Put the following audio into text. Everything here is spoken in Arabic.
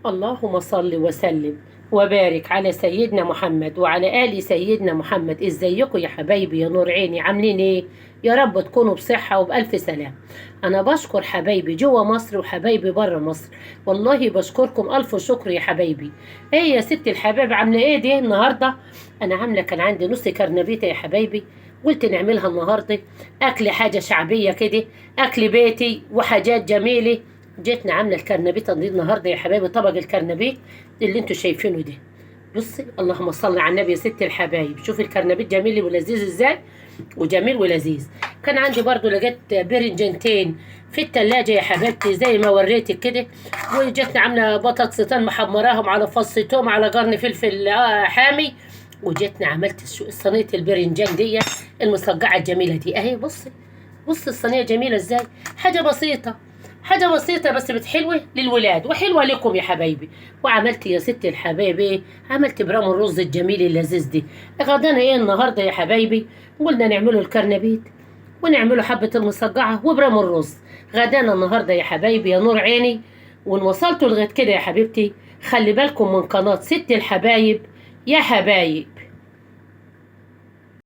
اللهم صل وسلم وبارك على سيدنا محمد وعلى آل سيدنا محمد. ازيكم يا حبايبي يا نور عيني؟ عاملين ايه؟ يا رب تكونوا بصحة وبألف سلام. انا بشكر حبايبي جوه مصر وحبايبي بره مصر، والله بشكركم ألف شكر يا حبايبي. ايه يا ست الحباب، عاملة ايه دي النهاردة؟ انا عاملة، كان عندي نص كرنبيطة يا حبايبي، قلت نعملها النهاردة اكل حاجة شعبية كده، اكل بيتي وحاجات جميلة. جيتنا عامله الكرنبيطه دي النهارده يا حبايبي، طبق الكرنبيط اللي انتوا شايفينه ده. بصي، اللهم صل على النبي يا ست الحبايب، شوفي الكرنبيط جميل ولذيذ ازاي، وجميل ولذيذ. كان عندي برضو لقيت برنجنتين في التلاجة يا حبيبتي زي ما وريتك كده، وجتنا عامله بطاطستين محمراهم على فص توم على قرن فلفل حامي، وجيتنا عملت صينيه البرنجان دي المصقعه الجميله دي اهي. بصي بصي الصينيه جميله ازاي، حاجه بسيطه، حاجة بسيطة بس بتحلوة للولاد وحلوة لكم يا حبايبي. وعملت يا ستي الحبايبي، عملت برام الرز الجميل اللذيذ دي. غدانا ايه النهاردة يا حبايبي؟ قلنا نعمله الكرنبيت ونعمله حبة المسقعة وبرام الرز. غدانا النهاردة يا حبايبي يا نور عيني. وان وصلتوا لغاية كده يا حبيبتي، خلي بالكم من قناة ست الحبايب يا حبايب.